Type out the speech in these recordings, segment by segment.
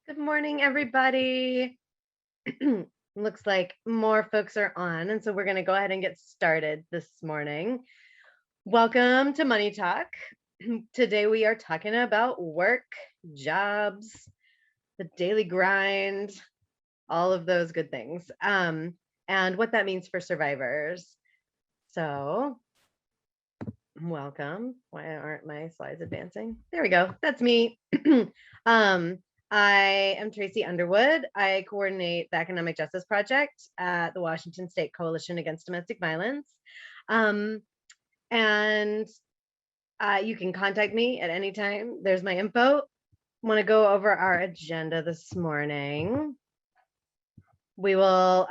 Good morning, everybody. Looks like more folks are on, and so we're going to go ahead and get started this morning. Welcome to Money Talk. Today we are talking about work, jobs, the daily grind, all of those good things, and what that means for survivors. So, welcome. Why aren't my slides advancing? There we go. That's me. um, I am Tracy Underwood. I coordinate the Economic Justice Project at the Washington State Coalition Against Domestic Violence. And you can contact me at any time. There's my info. Want to go over our agenda this morning. We will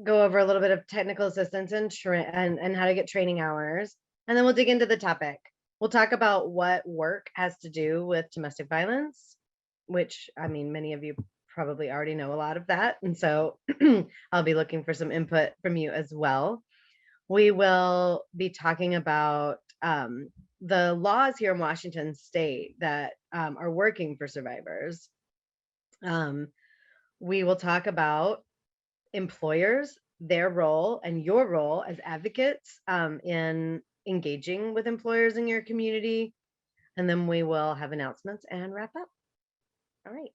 go over a little bit of technical assistance and how to get training hours. And then we'll dig into the topic. We'll talk about what work has to do with domestic violence, which, I mean, many of you probably already know a lot of that. And so I'll be looking for some input from you as well. We will be talking about the laws here in Washington State that are working for survivors. We will talk about employers, their role, and your role as advocates in engaging with employers in your community. And then we will have announcements and wrap up. All right.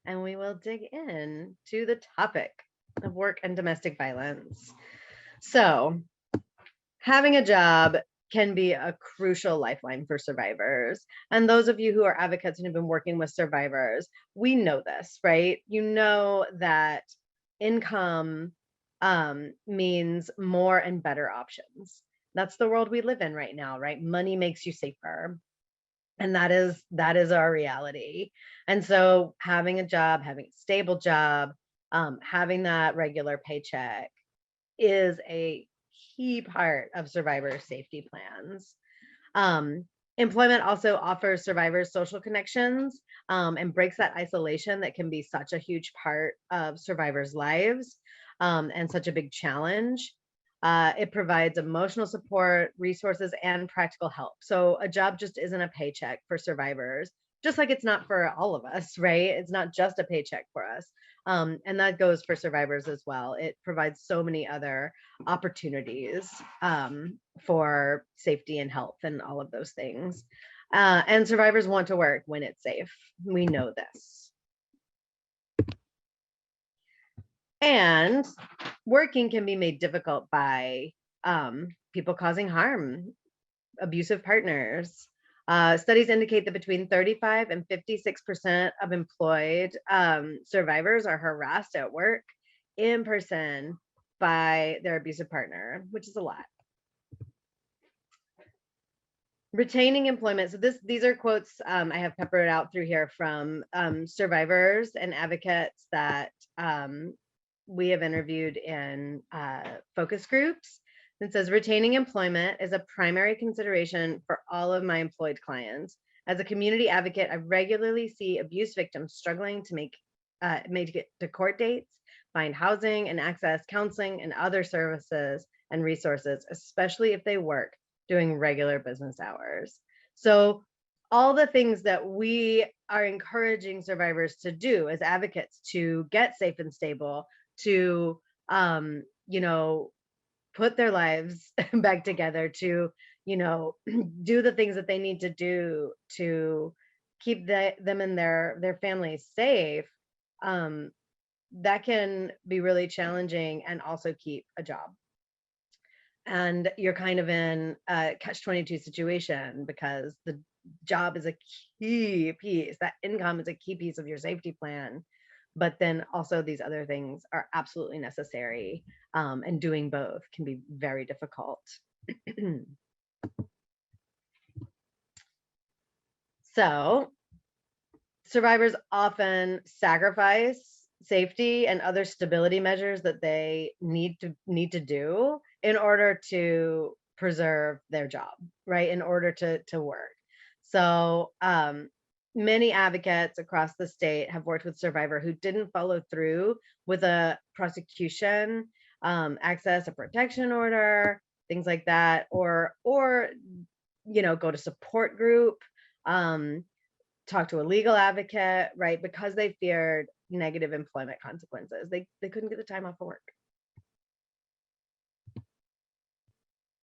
And we will dig in to the topic of work and domestic violence. So, having a job can be a crucial lifeline for survivors. And those of you who are advocates and have been working with survivors, we know this, right? You know that income means more and better options. That's the world we live in right now, right? Money makes you safer. And that is our reality. And so having a job, having a stable job, having that regular paycheck is a key part of survivor safety plans. Employment also offers survivors social connections and breaks that isolation that can be such a huge part of survivors' lives and such a big challenge. It provides emotional support, resources, and practical help. So a job just isn't a paycheck for survivors, just like it's not for all of us, right? It's not just a paycheck for us. And that goes for survivors as well. It provides so many other opportunities for safety and health and all of those things. And survivors want to work when it's safe. We know this. And working can be made difficult by people causing harm, abusive partners. Studies indicate that between 35 and 56% of employed survivors are harassed at work in person by their abusive partner, which is a lot. Retaining employment. So these are quotes I have peppered out through here from survivors and advocates that we have interviewed in focus groups. It says, retaining employment is a primary consideration for all of my employed clients. As a community advocate, I regularly see abuse victims struggling to make it to court dates, find housing and access counseling and other services and resources, especially if they work doing regular business hours. So all the things that we are encouraging survivors to do as advocates to get safe and stable, to put their lives back together, to do the things that they need to do to keep them and their families safe, that can be really challenging and also keep a job. And you're kind of in a catch-22 situation because the job is a key piece. That income is a key piece of your safety plan. But then also these other things are absolutely necessary. And doing both can be very difficult. So survivors often sacrifice safety and other stability measures that they need to do in order to preserve their job, right? In order to work. So many advocates across the state have worked with survivor who didn't follow through with a prosecution, access a protection order, things like that, or go to support group. talk to a legal advocate, right? Because they feared negative employment consequences. They couldn't get the time off of work.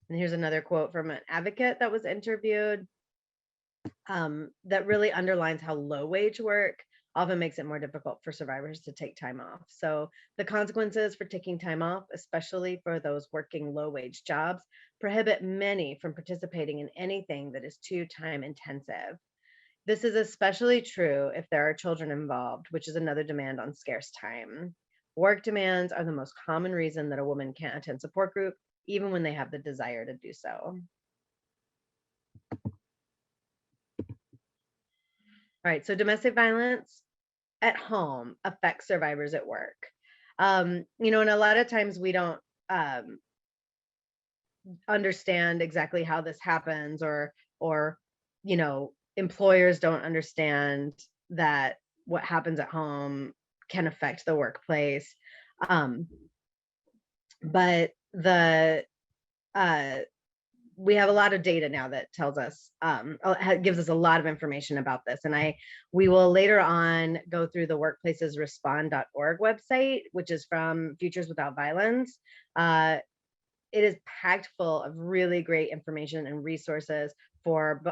And here's another quote from an advocate that was interviewed that really underlines how low wage work often makes it more difficult for survivors to take time off. So the consequences for taking time off, especially for those working low wage jobs, prohibit many from participating in anything that is too time intensive. This is especially true if there are children involved, which is another demand on scarce time. Work demands are the most common reason that a woman can't attend support group, even when they have the desire to do so. All right, so domestic violence at home affects survivors at work. And a lot of times we don't understand exactly how this happens, or employers don't understand that what happens at home can affect the workplace. But we have a lot of data now that tells us, gives us a lot of information about this. And we will later on go through the workplacesrespond.org website, which is from Futures Without Violence. It is packed full of really great information and resources for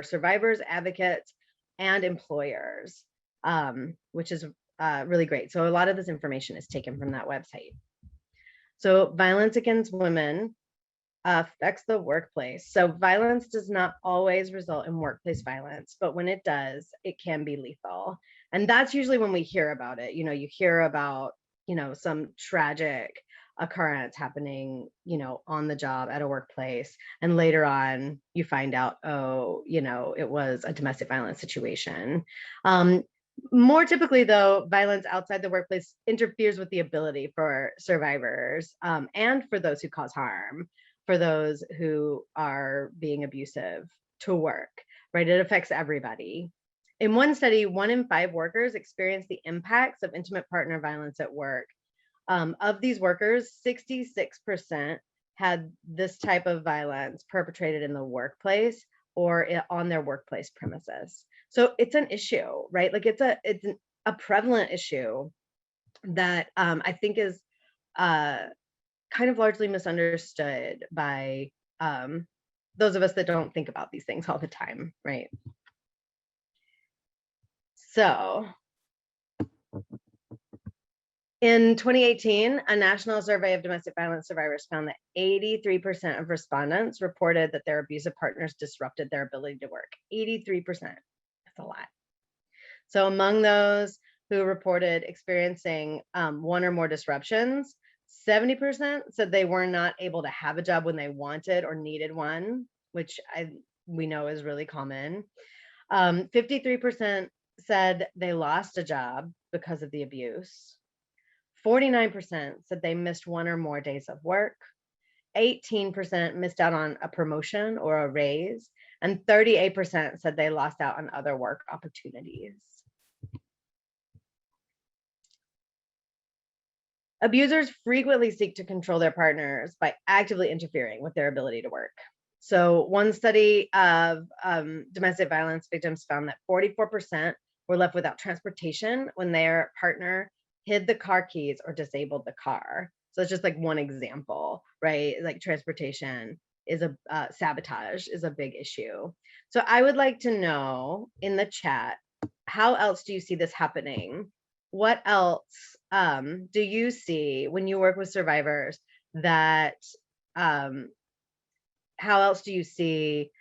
survivors, advocates, and employers, which is really great. So a lot of this information is taken from that website. So violence against women affects the workplace. So violence does not always result in workplace violence, but when it does, it can be lethal. And that's usually when we hear about it. You hear about, some tragic occurrence happening, on the job at a workplace. And later on, you find out, it was a domestic violence situation. More typically, though, violence outside the workplace interferes with the ability for survivors and for those who cause harm, for those who are being abusive to work, right? It affects everybody. In one study, 1 in 5 workers experienced the impacts of intimate partner violence at work. Of these workers, 66% had this type of violence perpetrated in the workplace or on their workplace premises. So it's an issue, right? Like it's a prevalent issue that I think is kind of largely misunderstood by those of us that don't think about these things all the time, right? So in 2018, a national survey of domestic violence survivors found that 83% of respondents reported that their abusive partners disrupted their ability to work. 83%. That's a lot. So among those who reported experiencing one or more disruptions, 70% said they were not able to have a job when they wanted or needed one, which we know is really common. 53% said they lost a job because of the abuse. 49% said they missed one or more days of work. 18% missed out on a promotion or a raise. And 38% said they lost out on other work opportunities. Abusers frequently seek to control their partners by actively interfering with their ability to work. So one study of domestic violence victims found that 44% were left without transportation when their partner hid the car keys or disabled the car. So it's just like one example, right? Like transportation is sabotage is a big issue. So I would like to know in the chat, how else do you see this happening? What else do you see when you work with survivors that, how else do you see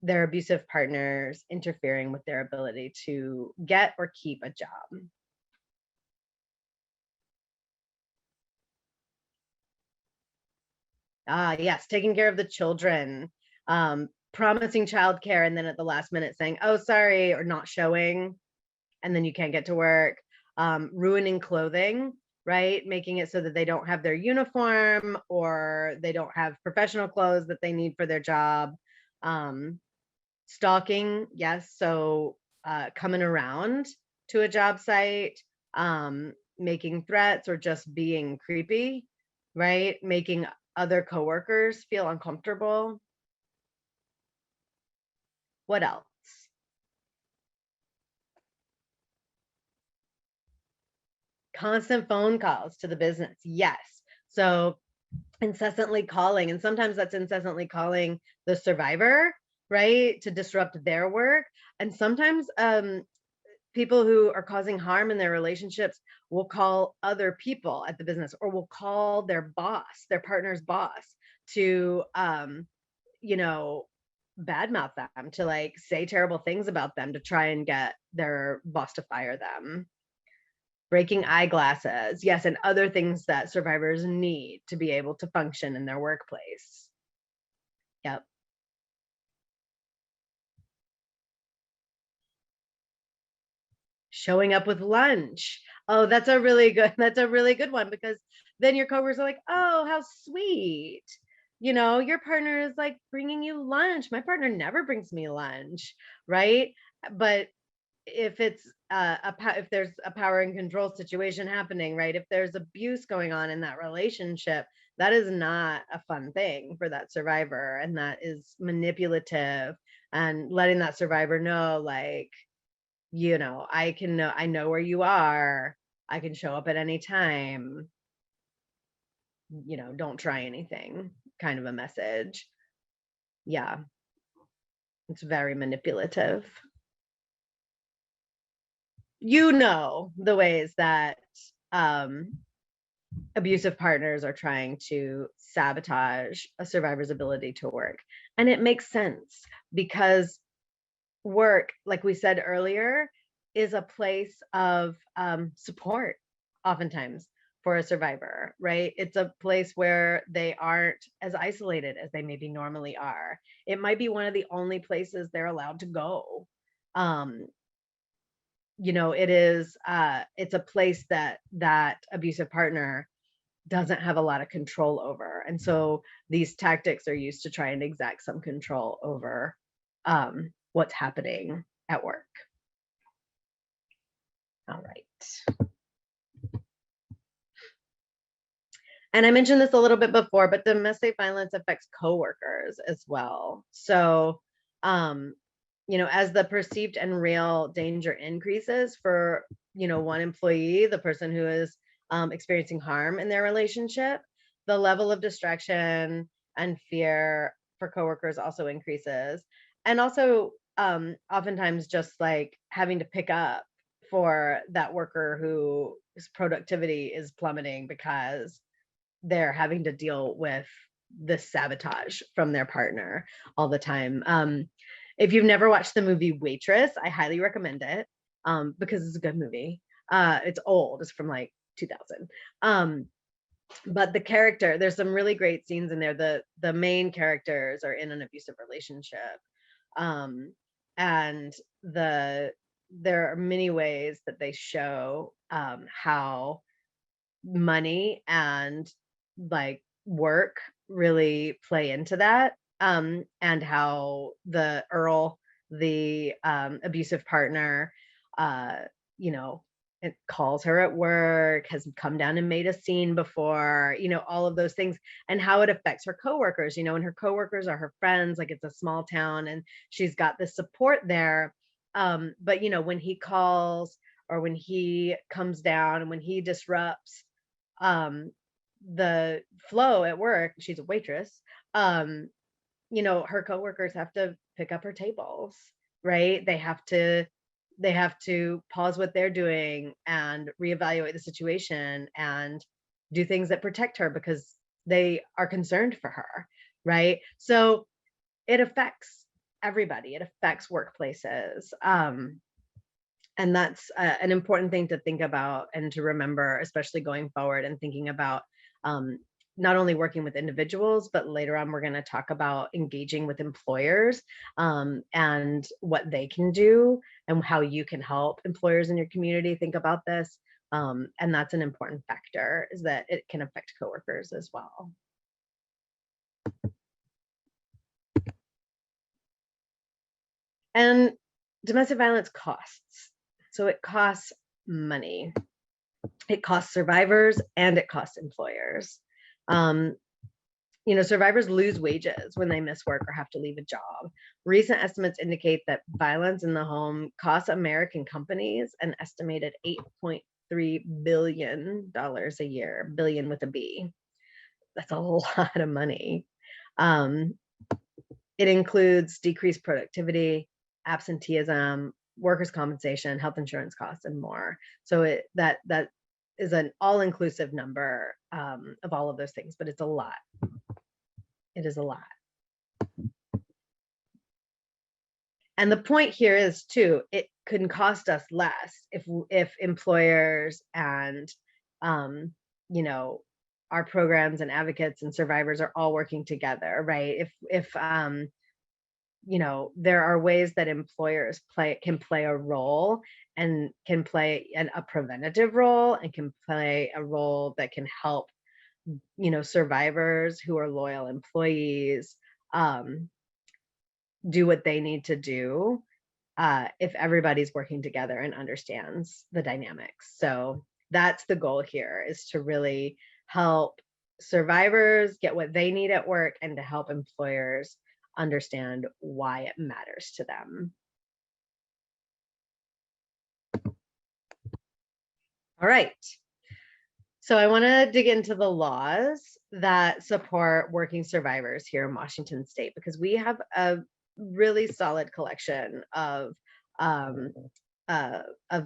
their abusive partners interfering with their ability to get or keep a job? Yes, taking care of the children, promising childcare, and then at the last minute saying, oh, sorry, or not showing, and then you can't get to work. Ruining clothing, right? Making it so that they don't have their uniform or they don't have professional clothes that they need for their job. Stalking, yes. So coming around to a job site, making threats or just being creepy, right? Making other coworkers feel uncomfortable. What else? Constant phone calls to the business. Yes. So incessantly calling, and sometimes that's incessantly calling the survivor, right, to disrupt their work. And sometimes people who are causing harm in their relationships will call other people at the business, or will call their boss, their partner's boss, to you know, badmouth them, to like say terrible things about them, to try and get their boss to fire them. Breaking eyeglasses, yes, and other things that survivors need to be able to function in their workplace. Yep. Showing up with lunch. Oh, that's a really good one, because then your coworkers are like, "Oh, how sweet. Your partner is like bringing you lunch. My partner never brings me lunch," right? But if it's if there's a power and control situation happening, right? If there's abuse going on in that relationship, that is not a fun thing for that survivor, and that is manipulative, and letting that survivor know, like, I know where you are. I can show up at any time. Don't try anything, kind of a message. Yeah. It's very manipulative. The ways that abusive partners are trying to sabotage a survivor's ability to work. And it makes sense, because work, like we said earlier, is a place of support, oftentimes, for a survivor, right? It's a place where they aren't as isolated as they maybe normally are. It might be one of the only places they're allowed to go. It's a place that abusive partner doesn't have a lot of control over. And so these tactics are used to try and exact some control over what's happening at work. All right. And I mentioned this a little bit before, but domestic violence affects coworkers as well. So, as the perceived and real danger increases for, one employee, the person who is experiencing harm in their relationship, the level of distraction and fear for coworkers also increases. And also, oftentimes, just like having to pick up for that worker whose productivity is plummeting because they're having to deal with this sabotage from their partner all the time. If you've never watched the movie Waitress, I highly recommend it, because it's a good movie. It's old. It's from like 2000. But there's some really great scenes in there. The main characters are in an abusive relationship. And there are many ways that they show how money and like work really play into that, and how Earl, the abusive partner, it calls her at work, has come down and made a scene before, all of those things, and how it affects her coworkers, and her coworkers are her friends. Like, it's a small town and she's got this support there. But when he calls, or when he comes down, and when he disrupts the flow at work, she's a waitress, her coworkers have to pick up her tables, right? They have to pause what they're doing and reevaluate the situation and do things that protect her, because they are concerned for her, right? So it affects everybody. It affects workplaces. And that's an important thing to think about and to remember, especially going forward, and thinking about not only working with individuals, but later on, we're going to talk about engaging with employers, and what they can do, and how you can help employers in your community think about this. And that's an important factor, is that it can affect coworkers as well. And domestic violence costs. So it costs money. It costs survivors and it costs employers. Survivors lose wages when they miss work or have to leave a job. Recent estimates indicate that violence in the home costs American companies an estimated $8.3 billion a year, billion with a B. That's a lot of money. It includes decreased productivity, absenteeism, workers' compensation, health insurance costs, and more. So that is an all-inclusive number of all of those things, but it's a lot. It is a lot. And the point here is too, it can cost us less if employers and our programs and advocates and survivors are all working together, right? If there are ways that employers can play a role and can play a preventative role and can play a role that can help survivors who are loyal employees do what they need to do if everybody's working together and understands the dynamics. So that's the goal here, is to really help survivors get what they need at work and to help employers understand why it matters to them. All right. So I want to dig into the laws that support working survivors here in Washington State, because we have a really solid collection of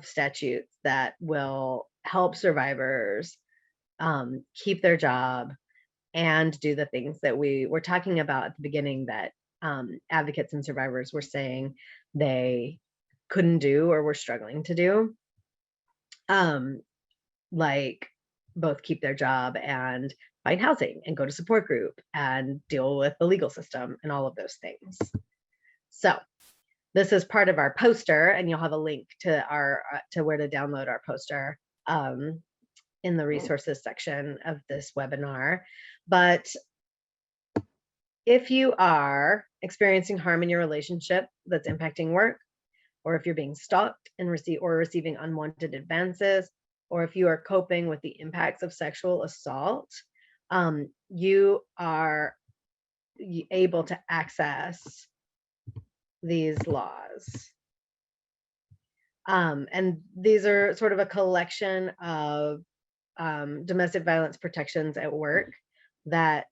statutes that will help survivors keep their job and do the things that we were talking about at the beginning that advocates and survivors were saying they couldn't do or were struggling to do, like both keep their job and find housing and go to support group and deal with the legal system and all of those things. So this is part of our poster, and you'll have a link to where to download our poster in the resources section of this webinar. But if you are experiencing harm in your relationship that's impacting work, or if you're being stalked and receiving unwanted advances, or if you are coping with the impacts of sexual assault, you are able to access these laws. And these are sort of a collection of domestic violence protections at work that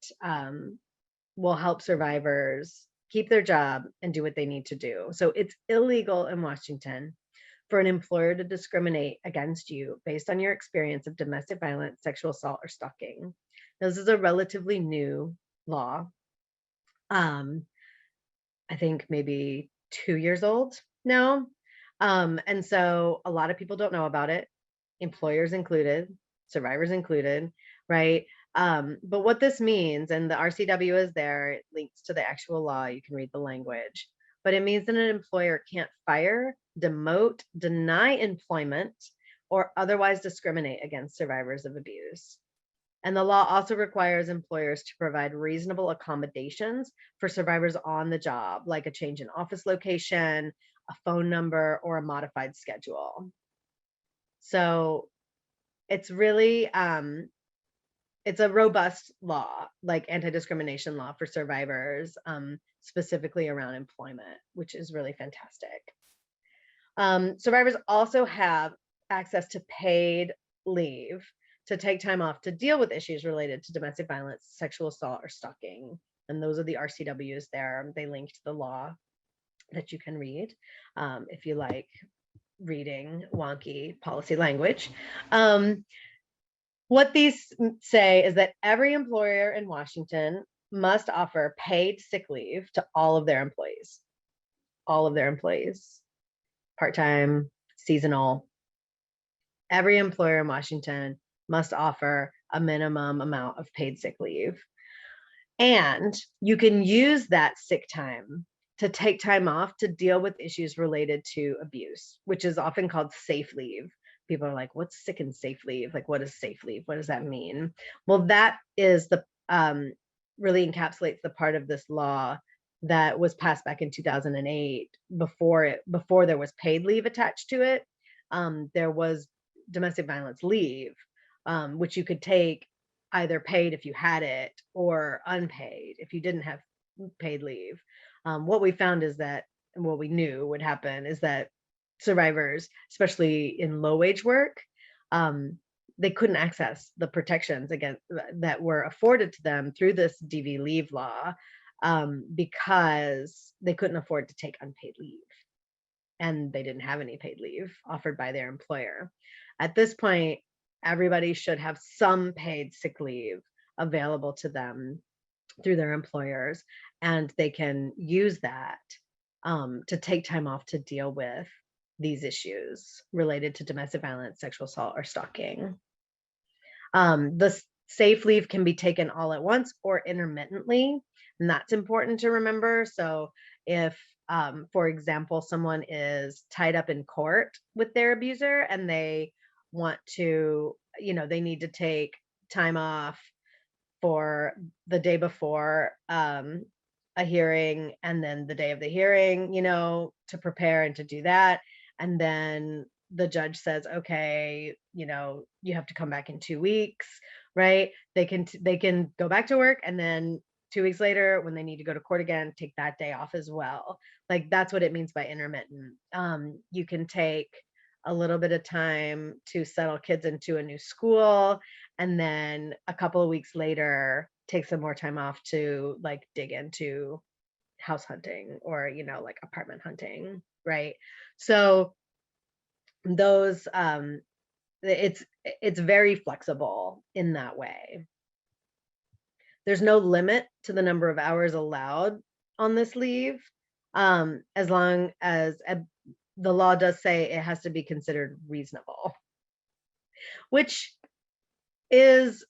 will help survivors keep their job and do what they need to do. So it's illegal in Washington for an employer to discriminate against you based on your experience of domestic violence, sexual assault, or stalking. This is a relatively new law. I think maybe 2 years old now. And so a lot of people don't know about it, employers included, survivors included, right? But what this means, and the RCW is there, it links to the actual law, you can read the language, but it means that an employer can't fire, demote, deny employment, or otherwise discriminate against survivors of abuse. And the law also requires employers to provide reasonable accommodations for survivors on the job, like a change in office location, a phone number, or a modified schedule. So it's really, it's a robust law, like anti-discrimination law for survivors, specifically around employment, which is really fantastic. Survivors also have access to paid leave to take time off to deal with issues related to domestic violence, sexual assault, or stalking. And those are the RCWs there. They link to the law that you can read if you like reading wonky policy language. What these say is that every employer in Washington must offer paid sick leave to all of their employees. All of their employees, part-time, seasonal. Every employer in Washington must offer a minimum amount of paid sick leave. And you can use that sick time to take time off to deal with issues related to abuse, which is often called safe leave. People are like, what's sick and safe leave? Like, what is safe leave? What does that mean? Well, that is the really encapsulates the part of this law that was passed back in 2008. Before there was paid leave attached to it, there was domestic violence leave, which you could take either paid if you had it or unpaid if you didn't have paid leave. What we found is that, and what we knew would happen is that survivors, especially in low wage work, they couldn't access the protections against that were afforded to them through this DV leave law, because they couldn't afford to take unpaid leave, and they didn't have any paid leave offered by their employer. At this point, everybody should have some paid sick leave available to them through their employers, and they can use that to take time off to deal with these issues related to domestic violence, sexual assault, or stalking. The safe leave can be taken all at once or intermittently, and that's important to remember. So if, for example, someone is tied up in court with their abuser and they want to, they need to take time off for the day before a hearing, and then the day of the hearing, to prepare and to do that. And then the judge says, okay, you have to come back in 2 weeks, right? They can go back to work, and then 2 weeks later, when they need to go to court again, take that day off as well. Like, that's what it means by intermittent. You can take a little bit of time to settle kids into a new school, and then a couple of weeks later take some more time off to like dig into house hunting or like apartment hunting, right? So those it's very flexible in that way. There's no limit to the number of hours allowed on this leave, as long as the law does say it has to be considered reasonable, which is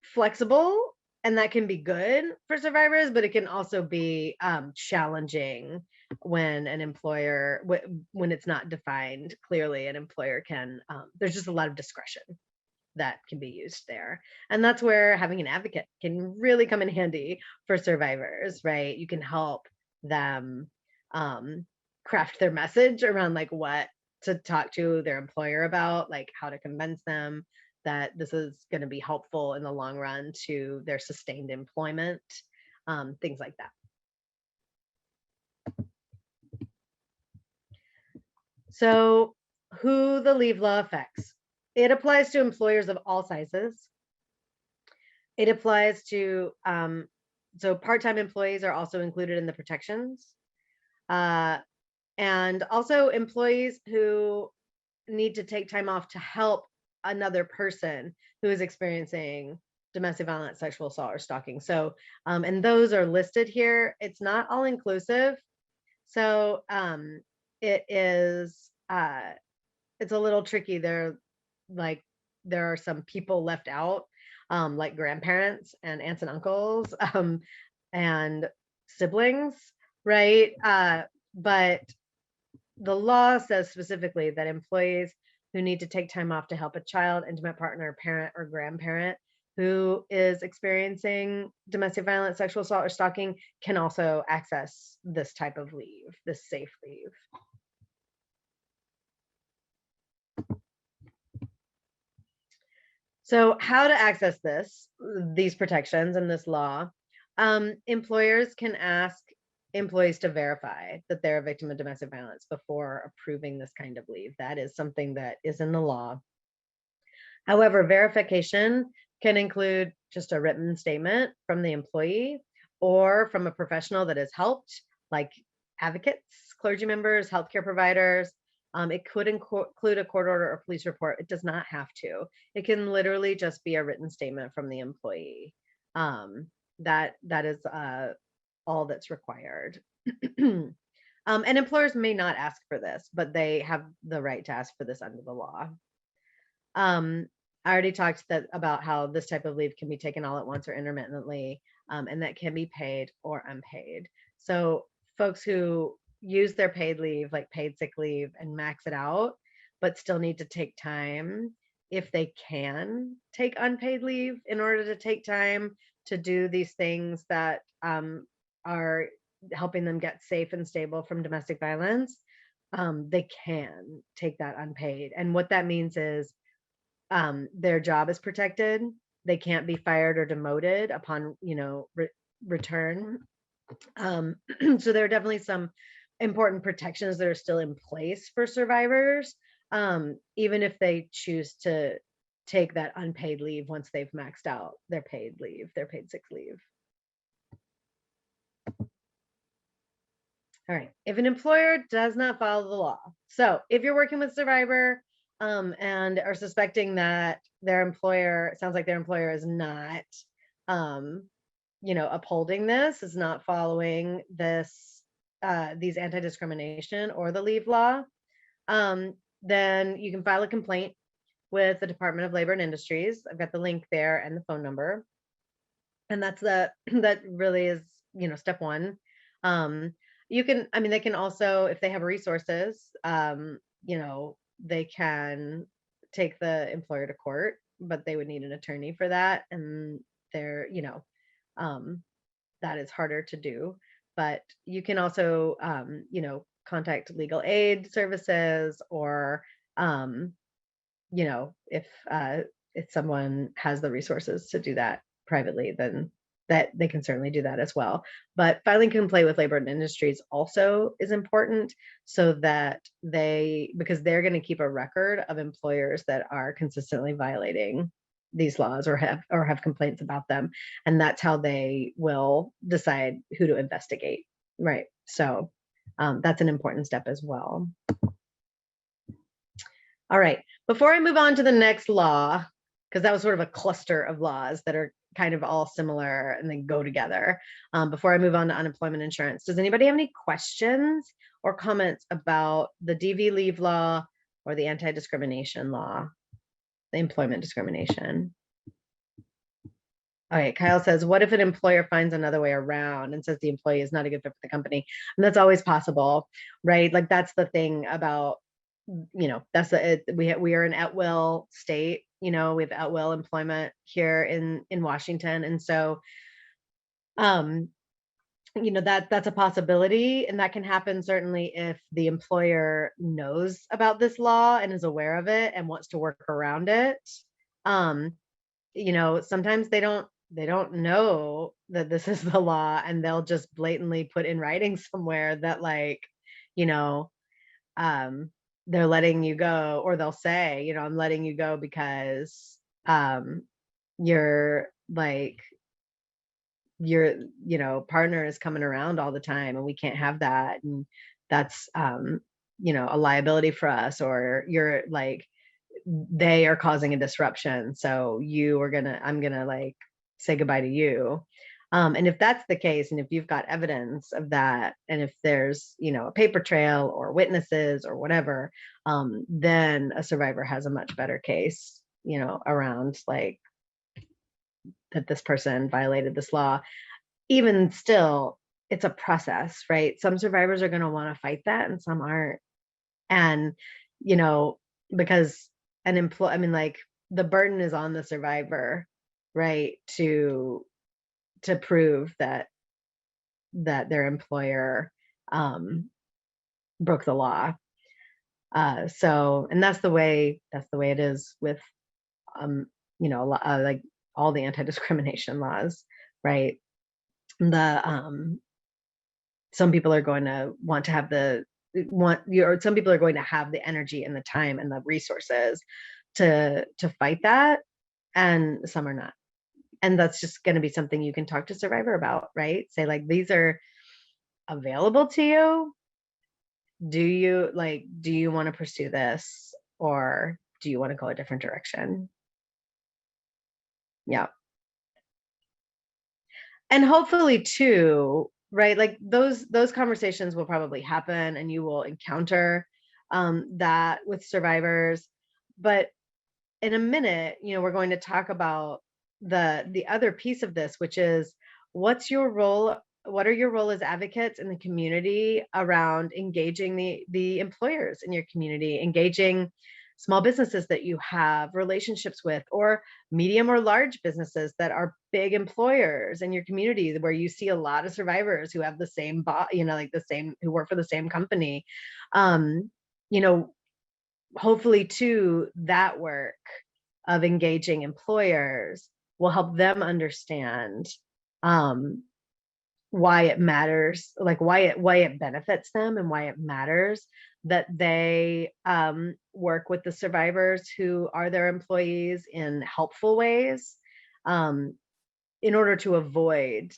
flexible, and that can be good for survivors, but it can also be challenging when an employer, when it's not defined clearly. An employer can, there's just a lot of discretion that can be used there. And that's where having an advocate can really come in handy for survivors, right? You can help them craft their message around like what to talk to their employer about, like how to convince them that this is going to be helpful in the long run to their sustained employment, things like that. So who the leave law affects? It applies to employers of all sizes. It applies to, so part-time employees are also included in the protections. And also employees who need to take time off to help another person who is experiencing domestic violence, sexual assault, or stalking. So, and those are listed here. It's not all inclusive. So it is, it's a little tricky. There are some people left out, like grandparents and aunts and uncles, and siblings, right? But the law says specifically that employees who need to take time off to help a child, intimate partner, parent, or grandparent who is experiencing domestic violence, sexual assault, or stalking can also access this type of leave, this safe leave. So how to access these protections in this law? Employers can ask employees to verify that they're a victim of domestic violence before approving this kind of leave. That is something that is in the law. However, verification can include just a written statement from the employee or from a professional that has helped, like advocates, clergy members, healthcare providers. It could include a court order or police report. It does not have to. It can literally just be a written statement from the employee. That is all that's required. And employers may not ask for this, but they have the right to ask for this under the law. I already talked about how this type of leave can be taken all at once or intermittently, and that can be paid or unpaid. So folks who use their paid leave, like paid sick leave, and max it out, but still need to take time, if they can take unpaid leave in order to take time to do these things that are helping them get safe and stable from domestic violence, they can take that unpaid. And what that means is their job is protected. They can't be fired or demoted upon, return. So there are definitely some important protections that are still in place for survivors. even if they choose to take that unpaid leave once they've maxed out their paid leave, their paid sick leave. All right. If an employer does not follow the law, so if you're working with survivor and are suspecting that their employer, it sounds like their employer is not, upholding this, is not following this, these anti-discrimination or the leave law, then you can file a complaint with the Department of Labor and Industries. I've got the link there and the phone number. And that's that really is, step one. They can also, if they have resources, they can take the employer to court, but they would need an attorney for that. And they're, that is harder to do. But you can also, contact legal aid services, or, if someone has the resources to do that privately, then that they can certainly do that as well. But filing complaint with Labor and Industries also is important, so that because they're going to keep a record of employers that are consistently violating these laws or have complaints about them, and that's how they will decide who to investigate, right? So that's an important step as well. All right, before I move on to the next law, because that was sort of a cluster of laws that are kind of all similar and they go together. Before I move on to unemployment insurance, does anybody have any questions or comments about the DV leave law or the anti-discrimination law, the employment discrimination? All right, Kyle says, what if an employer finds another way around and says the employee is not a good fit for the company? And that's always possible, right? Like, that's the thing about, that's we are an at-will state. We have at-will employment here in Washington. And so, that's a possibility, and that can happen certainly if the employer knows about this law and is aware of it and wants to work around it. Sometimes they don't know that this is the law, and they'll just blatantly put in writing somewhere that, like, they're letting you go, or they'll say, I'm letting you go because your partner is coming around all the time, and we can't have that, and that's a liability for us, or you're like, they are causing a disruption, so I'm gonna say goodbye to you. And if that's the case, and if you've got evidence of that, and if there's, a paper trail or witnesses or whatever, then a survivor has a much better case, around that this person violated this law. Even still, it's a process, right? Some survivors are going to want to fight that, and some aren't. And, because the burden is on the survivor, right, to prove that their employer broke the law. And that's the way it is with like all the anti-discrimination laws, right? Some people are going to want to have some people are going to have the energy and the time and the resources to fight that, and some are not. And that's just going to be something you can talk to survivor about, right? Say, like, these are available to you. Do you want to pursue this, or do you want to go a different direction? Yeah. And hopefully too, right? Like, those conversations will probably happen, and you will encounter that with survivors. But in a minute, we're going to talk about the other piece of this, which is, what's your role? What are your role as advocates in the community around engaging the employers in your community, engaging small businesses that you have relationships with, or medium or large businesses that are big employers in your community, where you see a lot of survivors who have the same who work for the same company. Hopefully too, that work of engaging employers will help them understand why it matters, like why it benefits them and why it matters that they work with the survivors who are their employees in helpful ways, in order to avoid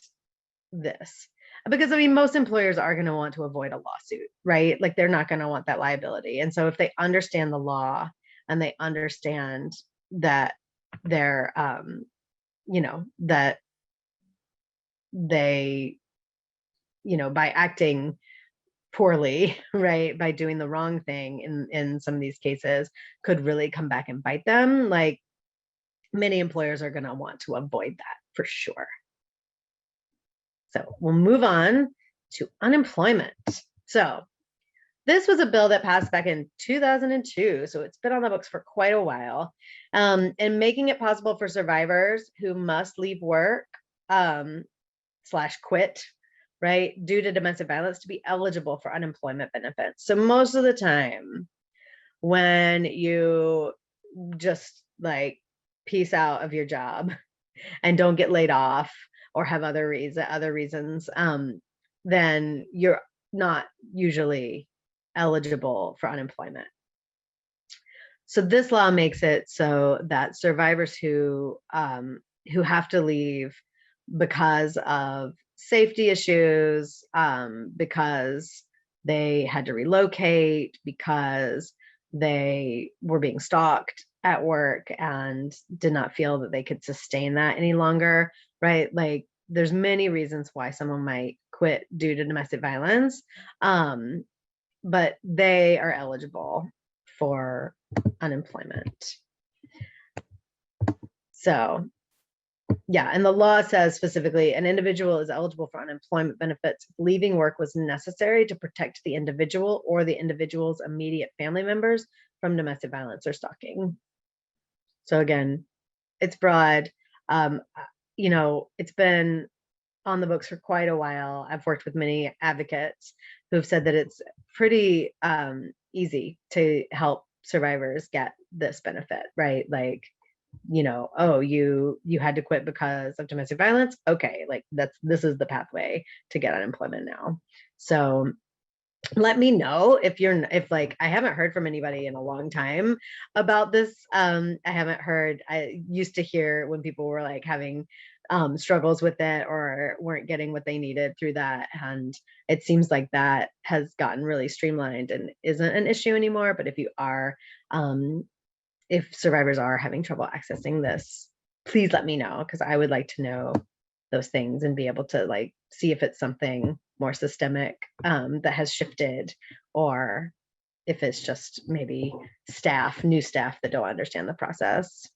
this. Because I mean, most employers are going to want to avoid a lawsuit, right? Like they're not going to want that liability. And so if they understand the law and they understand that they're, that they, by acting poorly, right, by doing the wrong thing in some of these cases, could really come back and bite them. Like many employers are going to want to avoid that for sure. So we'll move on to unemployment. So this was a bill that passed back in 2002, so it's been on the books for quite a while, and making it possible for survivors who must leave work slash quit, right, due to domestic violence to be eligible for unemployment benefits. So most of the time when you just like peace out of your job and don't get laid off or have other reasons, then you're not usually eligible for unemployment. So this law makes it so that survivors who have to leave because of safety issues, because they had to relocate, because they were being stalked at work and did not feel that they could sustain that any longer, right? Like there's many reasons why someone might quit due to domestic violence, but they are eligible for unemployment. So yeah, and the law says specifically an individual is eligible for unemployment benefits if leaving work was necessary to protect the individual or the individual's immediate family members from domestic violence or stalking. So again, it's broad. It's been on the books for quite a while. I've worked with many advocates who've said that it's pretty easy to help survivors get this benefit, right? Like, oh, you had to quit because of domestic violence. Okay, like this is the pathway to get unemployment now. So let me know if like I haven't heard from anybody in a long time about this. I used to hear when people were like having struggles with it or weren't getting what they needed through that, and it seems like that has gotten really streamlined and isn't an issue anymore. But if survivors are having trouble accessing this, please let me know, because I would like to know those things and be able to like see if it's something more systemic that has shifted, or if it's just maybe new staff that don't understand the process.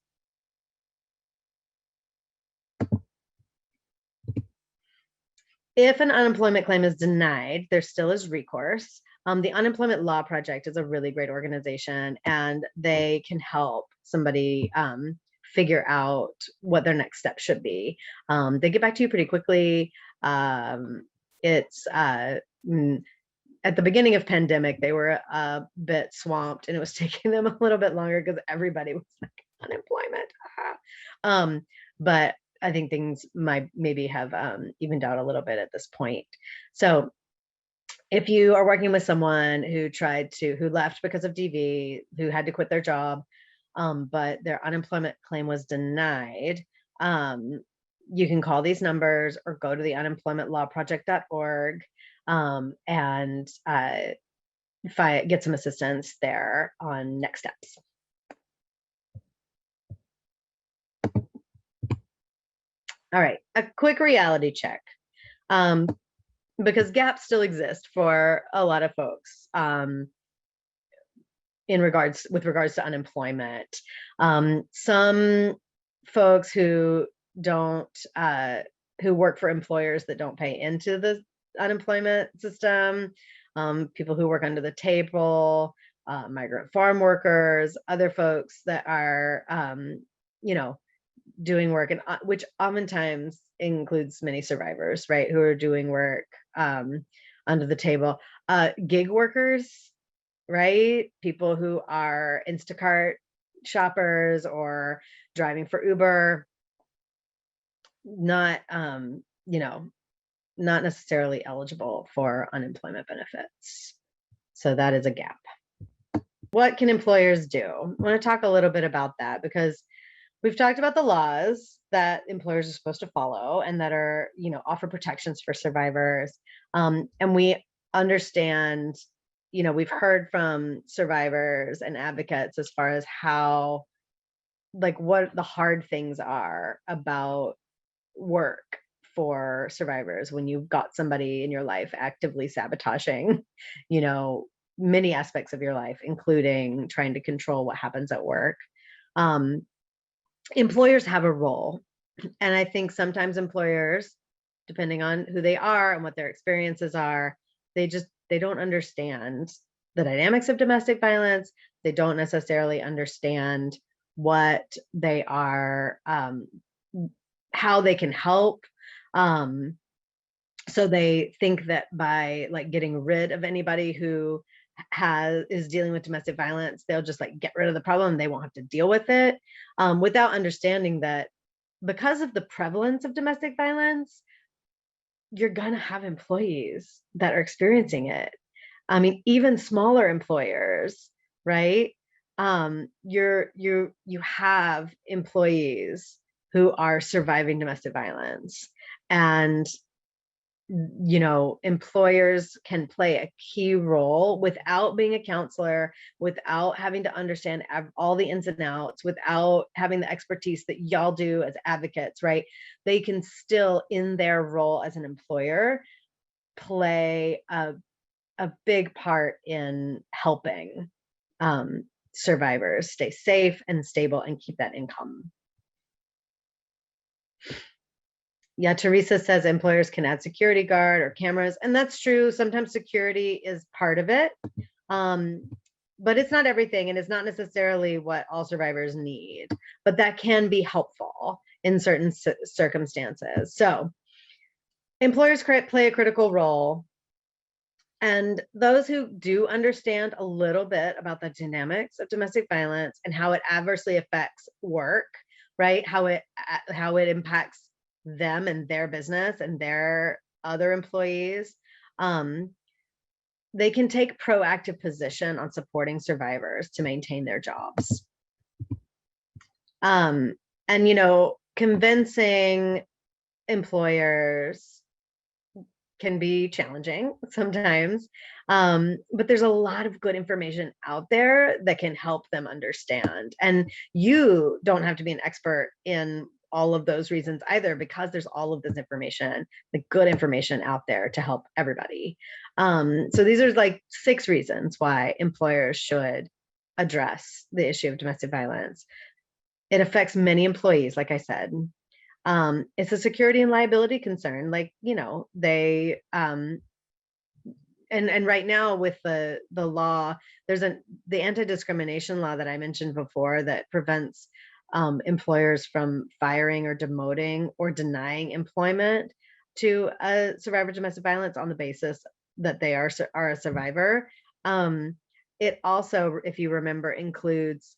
If an unemployment claim is denied, there still is recourse. The Unemployment Law Project is a really great organization, and they can help somebody figure out what their next step should be. They get back to you pretty quickly. It's at the beginning of pandemic, they were a bit swamped, and it was taking them a little bit longer because everybody was like unemployment. But I think things might maybe have evened out a little bit at this point. So if you are working with someone who left because of DV, who had to quit their job, but their unemployment claim was denied, you can call these numbers or go to the unemploymentlawproject.org and get some assistance there on next steps. All right, a quick reality check, because gaps still exist for a lot of folks with regards to unemployment. Some folks who work for employers that don't pay into the unemployment system, people who work under the table, migrant farm workers, other folks that are doing work, and which oftentimes includes many survivors, right, who are doing work under the table, gig workers, right, people who are Instacart shoppers or driving for Uber, not not necessarily eligible for unemployment benefits. So that is a gap. What can employers do? I want to talk a little bit about that, because we've talked about the laws that employers are supposed to follow and that are, offer protections for survivors. And we understand, we've heard from survivors and advocates as far as how, what the hard things are about work for survivors when you've got somebody in your life actively sabotaging, many aspects of your life, including trying to control what happens at work. Employers have a role. And I think sometimes employers, depending on who they are and what their experiences are, they don't understand the dynamics of domestic violence. They don't necessarily understand what they are, how they can help. So they think that by getting rid of anybody who is dealing with domestic violence, they'll just get rid of the problem. They won't have to deal with it, without understanding that because of the prevalence of domestic violence, you're going to have employees that are experiencing it. I mean, even smaller employers, right? You have employees who are surviving domestic violence, and employers can play a key role without being a counselor, without having to understand all the ins and outs, without having the expertise that y'all do as advocates, right? They can still, in their role as an employer, play a big part in helping survivors stay safe and stable and keep that income. Yeah, Teresa says employers can add security guard or cameras, and that's true. Sometimes security is part of it, but it's not everything, and it's not necessarily what all survivors need, but that can be helpful in certain circumstances. So employers play a critical role, and those who do understand a little bit about the dynamics of domestic violence and how it adversely affects work, right? How it impacts them and their business and their other employees, they can take proactive position on supporting survivors to maintain their jobs. And convincing employers can be challenging sometimes, but there's a lot of good information out there that can help them understand. And you don't have to be an expert in all of those reasons either, because there's all of this information, the good information out there to help everybody. So these are 6 reasons why employers should address the issue of domestic violence. It affects many employees, like I said. It's a security and liability concern. They and right now with the law, there's the anti-discrimination law that I mentioned before that prevents employers from firing or demoting or denying employment to a survivor of domestic violence on the basis that they are a survivor. It also, if you remember, includes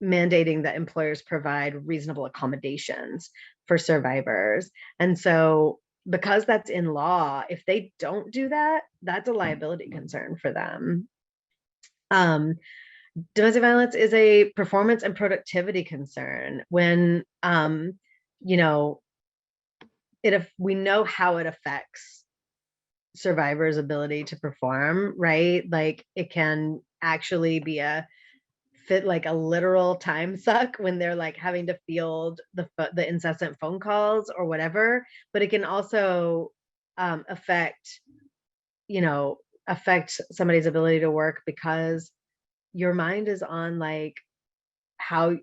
mandating that employers provide reasonable accommodations for survivors. And so because that's in law, if they don't do that, that's a liability concern for them. Domestic violence is a performance and productivity concern when, if we know how it affects survivors' ability to perform, right? It can actually be a literal time suck when they're having to field the incessant phone calls or whatever, but it can also affect somebody's ability to work, because your mind is on how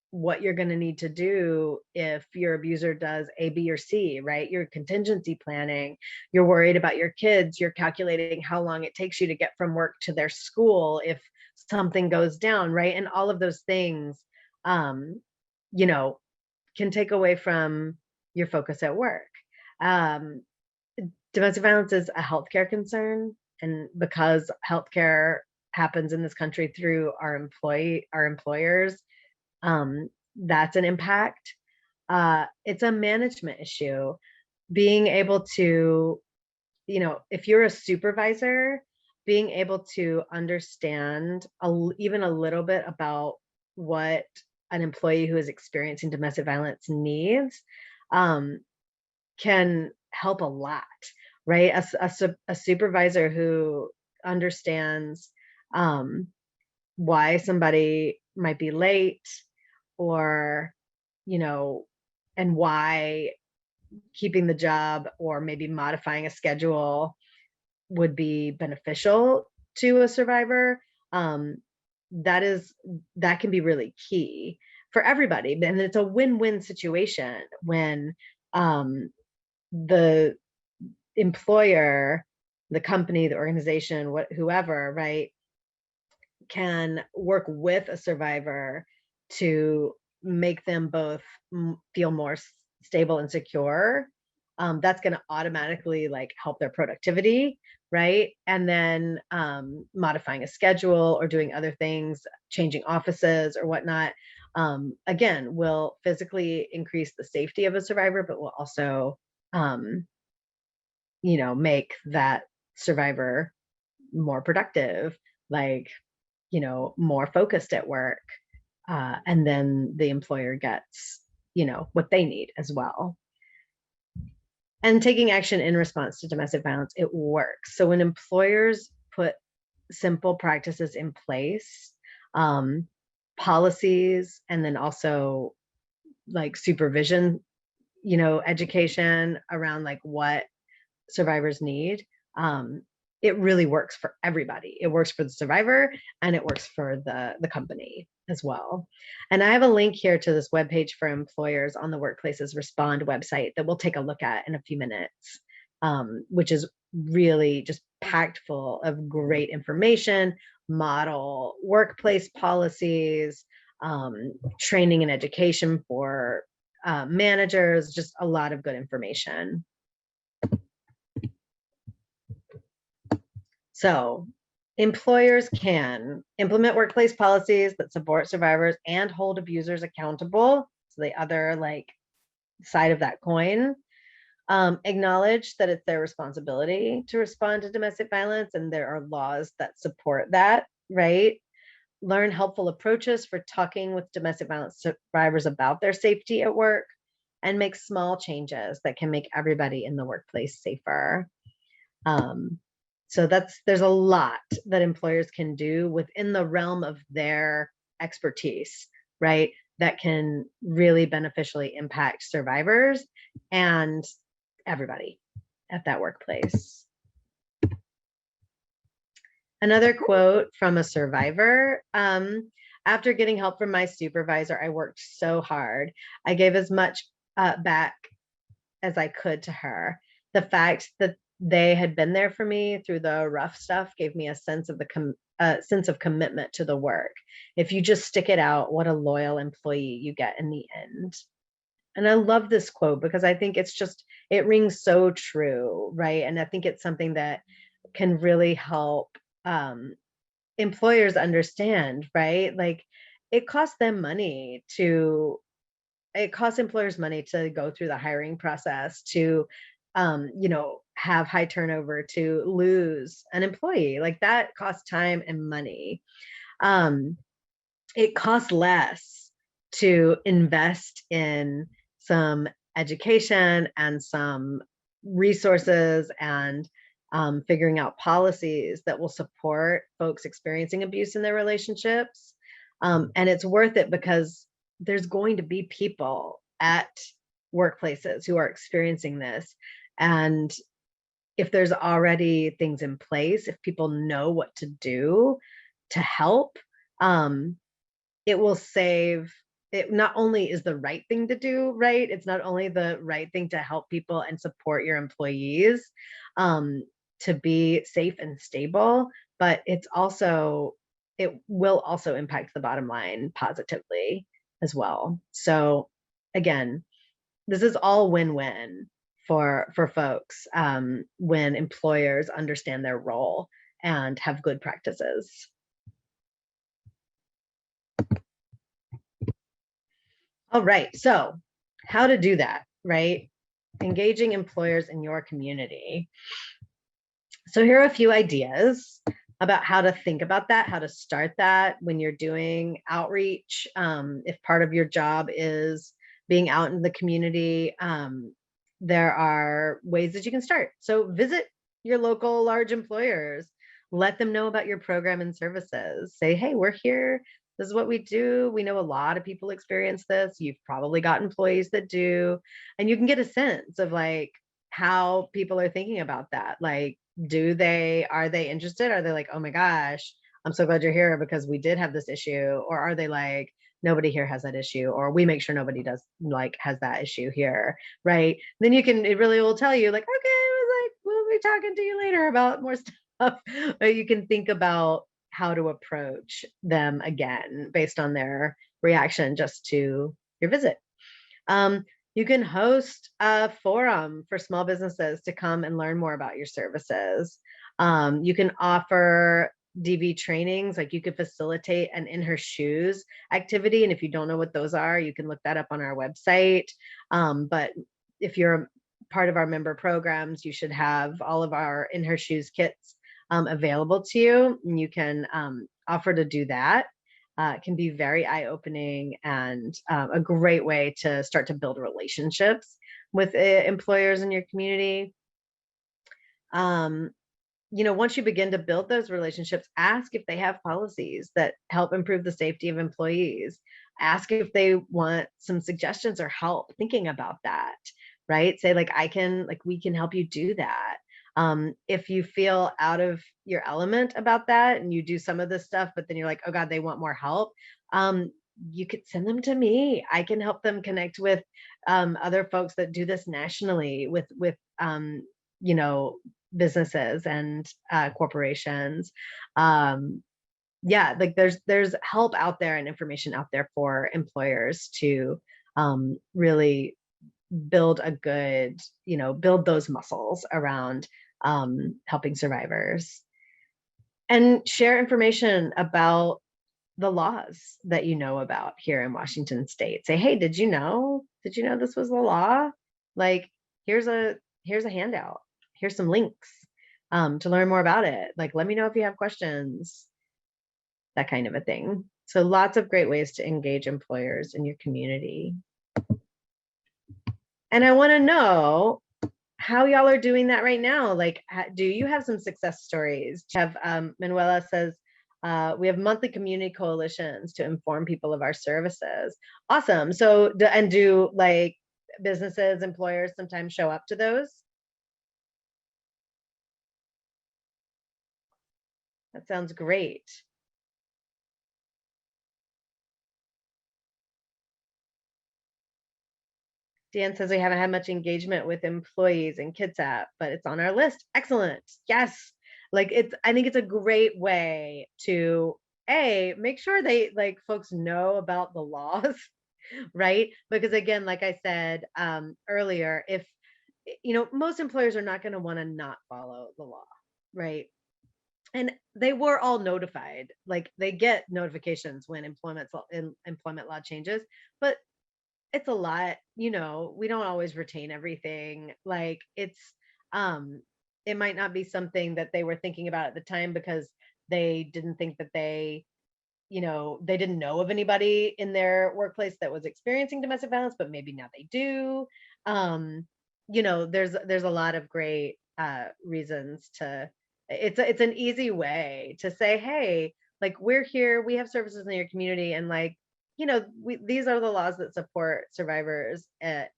what you're going to need to do if your abuser does A, B, or C, right? You're contingency planning, you're worried about your kids, you're calculating how long it takes you to get from work to their school if something goes down, right? And all of those things, can take away from your focus at work. Domestic violence is a healthcare concern, and because healthcare happens in this country through our employers, that's an impact. It's a management issue. being able to, if you're a supervisor, being able to understand even a little bit about what an employee who is experiencing domestic violence needs can help a lot, right? A supervisor who understands why somebody might be late, or, and why keeping the job or maybe modifying a schedule would be beneficial to a survivor. That can be really key for everybody. And it's a win-win situation when the employer, the company, the organization, whoever, right, can work with a survivor to make them both feel more stable and secure. That's going to automatically help their productivity, right? And then modifying a schedule or doing other things, changing offices or whatnot, again, will physically increase the safety of a survivor, but will also make that survivor more productive, more focused at work. And then the employer gets, what they need as well. And taking action in response to domestic violence, it works. So when employers put simple practices in place, policies, and then also supervision, education around what survivors need, it really works for everybody. It works for the survivor and it works for the company as well. And I have a link here to this webpage for employers on the Workplaces Respond website that we'll take a look at in a few minutes, which is really just packed full of great information, model workplace policies, training and education for managers, just a lot of good information. So employers can implement workplace policies that support survivors and hold abusers accountable. So the other side of that coin. Acknowledge that it's their responsibility to respond to domestic violence, and there are laws that support that, right? Learn helpful approaches for talking with domestic violence survivors about their safety at work, and make small changes that can make everybody in the workplace safer. So there's a lot that employers can do within the realm of their expertise, right? That can really beneficially impact survivors and everybody at that workplace. Another quote from a survivor. After getting help from my supervisor, I worked so hard. I gave as much back as I could to her. The fact that they had been there for me through the rough stuff gave me a sense of commitment to the work. If you just stick it out, what a loyal employee you get in the end. And I love this quote because I think it rings so true, right? And I think it's something that can really help employers understand, right? It costs employers money to go through the hiring process, to have high turnover, to lose an employee. That costs time and money. It costs less to invest in some education and some resources and figuring out policies that will support folks experiencing abuse in their relationships. And it's worth it because there's going to be people at workplaces who are experiencing this. And if there's already things in place, if people know what to do to help, it will save. It not only is the right thing to do, right? It's not only the right thing to help people and support your employees to be safe and stable, but it will also impact the bottom line positively as well. So again, this is all win-win for folks when employers understand their role and have good practices. All right, so how to do that, right? engaging employers in your community. So here are a few ideas about how to think about that, how to start that when you're doing outreach. If part of your job is being out in the community, there are ways that you can start. So visit your local large employers, let them know about your program and services. Say, hey, we're here. This is what we do. We know a lot of people experience this. You've probably got employees that do, and you can get a sense of like how people are thinking about that. Like, are they interested? Are they like, oh my gosh, I'm so glad you're here because we did have this issue? Or are they like, nobody here has that issue, or we make sure nobody has that issue here, right? Then it really will tell you like, okay, I was like, we'll be talking to you later about more stuff. But you can think about how to approach them again based on their reaction just to your visit. You can host a forum for small businesses to come and learn more about your services. You can offer DV trainings, like you could facilitate an in her shoes activity. And if you don't know what those are, you can look that up on our website. But if you're part of our member programs, you should have all of our in her shoes kits available to you. And you can offer to do that. It can be very eye-opening and a great way to start to build relationships with employers in your community. Once you begin to build those relationships, ask if they have policies that help improve the safety of employees. Ask if they want some suggestions or help thinking about that, right? Say like, we can help you do that. If you feel out of your element about that and you do some of this stuff, but then you're like, oh God, they want more help. You could send them to me. I can help them connect with other folks that do this nationally with businesses and corporations. Like there's help out there and information out there for employers to really build build those muscles around helping survivors, and share information about the laws that you know about here in Washington State. Say, hey, did you know this was the law? Like, here's a handout. Here's some links to learn more about it. Like, let me know if you have questions, that kind of a thing. So lots of great ways to engage employers in your community. And I want to know how y'all are doing that right now. Like, do you have some success stories? Manuela says, we have monthly community coalitions to inform people of our services. Awesome. So, do like businesses, employers sometimes show up to those? That sounds great. Dan says we haven't had much engagement with employees in Kitsap, but it's on our list. Excellent. Yes. I think it's a great way to make sure folks know about the laws, right? Because again, like I said earlier, if most employers are not going to want to not follow the law, right? And they were all notified. Like, they get notifications when employment law changes, but it's a lot. We don't always retain everything. Like, it might not be something that they were thinking about at the time because they didn't think that they didn't know of anybody in their workplace that was experiencing domestic violence, but maybe now they do. There's a lot of great reasons to. It's an easy way to say, hey, like, we're here, we have services in your community, and like, these are the laws that support survivors at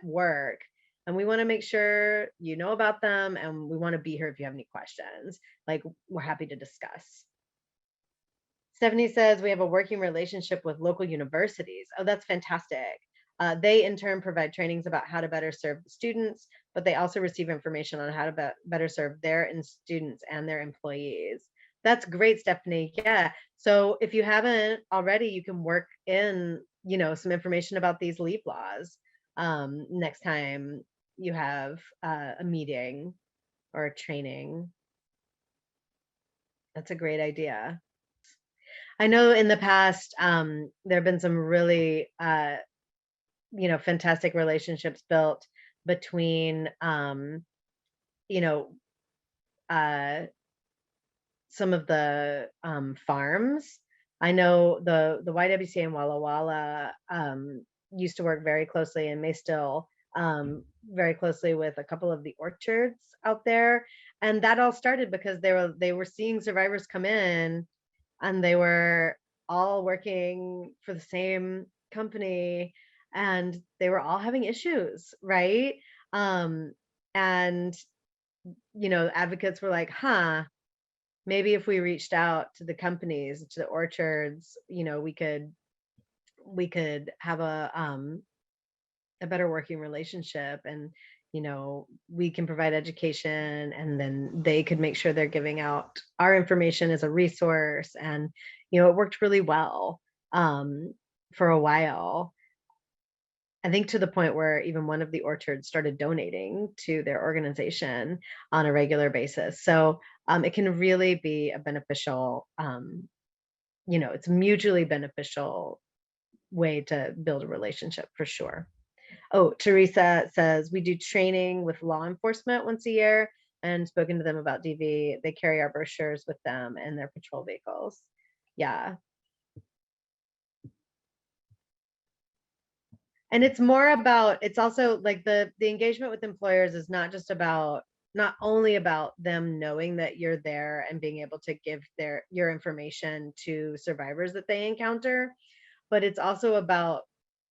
work, and we want to make sure you know about them, and we want to be here if you have any questions. Like, we're happy to discuss. Stephanie says we have a working relationship with local universities. Oh, that's fantastic. They in turn provide trainings about how to better serve the students, but they also receive information on how to better serve their students and their employees. That's great, Stephanie. Yeah. So if you haven't already, you can work in, some information about these leave laws next time you have a meeting or a training. That's a great idea. I know in the past, there have been some really, fantastic relationships built between, you know, uh, some of the farms. I know the YWCA in Walla Walla used to work very closely and may still very closely with a couple of the orchards out there. And that all started because they were seeing survivors come in, and they were all working for the same company, and they were all having issues, right? Um, and advocates were like, huh, maybe if we reached out to the companies, to the orchards, we could have a better working relationship, and we can provide education, and then they could make sure they're giving out our information as a resource. And it worked really well um for a while. I think to the point where even one of the orchards started donating to their organization on a regular basis. So it can really be a beneficial, it's mutually beneficial way to build a relationship for sure. Oh, Teresa says we do training with law enforcement once a year and spoken to them about DV. They carry our brochures with them in their patrol vehicles. Yeah. And it's also like the engagement with employers is not only about them knowing that you're there and being able to give your information to survivors that they encounter, but it's also about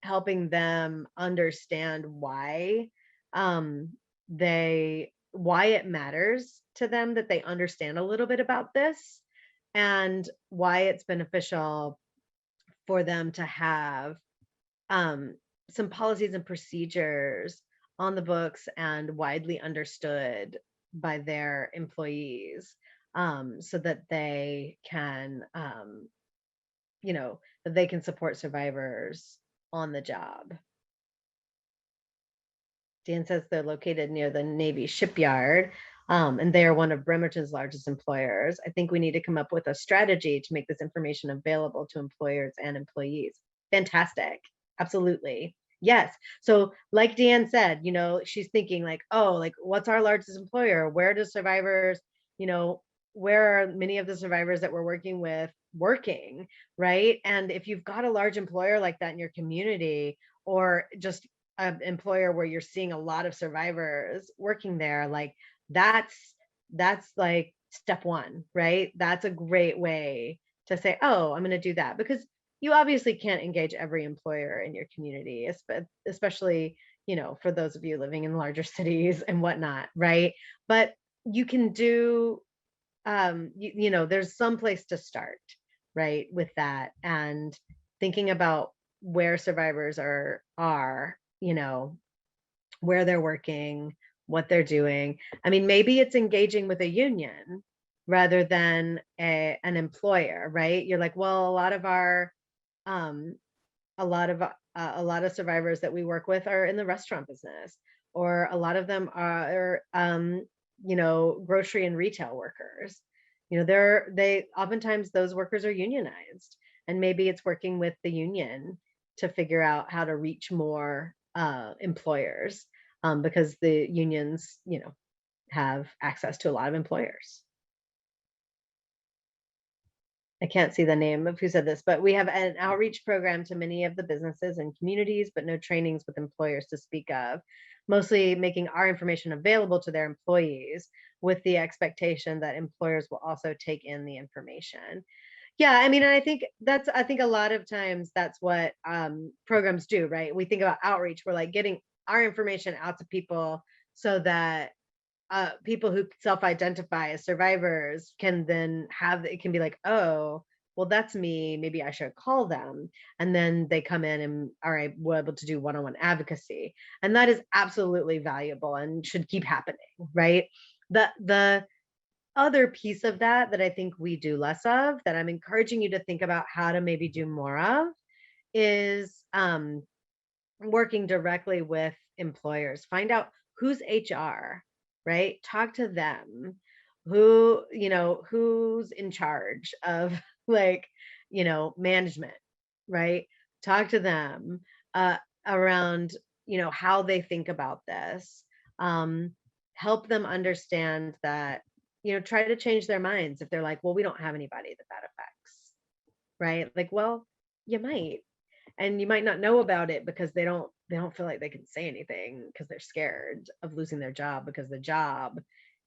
helping them understand um why it matters to them that they understand a little bit about this, and why it's beneficial for them to have um, some policies and procedures on the books and widely understood by their employees, so that they can, that they can support survivors on the job. Dan says they're located near the Navy shipyard, and they are one of Bremerton's largest employers. I think we need to come up with a strategy to make this information available to employers and employees. Fantastic. Absolutely. Yes. So, like Dan said, she's thinking like, oh, like what's our largest employer? Where do survivors, you know, where are many of the survivors that we're working with working, right? And if you've got a large employer like that in your community, or just an employer where you're seeing a lot of survivors working there, like that's like step one, right? That's a great way to say, oh, I'm going to do that, because you obviously can't engage every employer in your community, especially for those of you living in larger cities and whatnot, right? But you can do, there's some place to start, right, with that, and thinking about where survivors are, where they're working, what they're doing. I mean, maybe it's engaging with a union rather than an employer, right? You're like, well, um, a lot of survivors that we work with are in the restaurant business, or a lot of them are, grocery and retail workers. They oftentimes those workers are unionized, and maybe it's working with the union to figure out how to reach more employers, because the unions, have access to a lot of employers. I can't see the name of who said this, but we have an outreach program to many of the businesses and communities, but no trainings with employers to speak of, mostly making our information available to their employees with the expectation that employers will also take in the information. Yeah, I mean, and I think a lot of times that's what programs do, right? We think about outreach, we're like getting our information out to people so that people who self-identify as survivors can then have it can be like, oh, well, that's me. Maybe I should call them. And then they come in and are able to do one-on-one advocacy. And that is absolutely valuable and should keep happening, right? The other piece of that I think we do less of, that I'm encouraging you to think about how to maybe do more of, is working directly with employers. Find out who's HR, right? Talk to them. Who's in charge of like, management, right? Talk to them around how they think about this. Help them understand that, try to change their minds if they're like, well, we don't have anybody that affects, right? Like, well, you might, and you might not know about it because they don't feel like they can say anything because they're scared of losing their job, because the job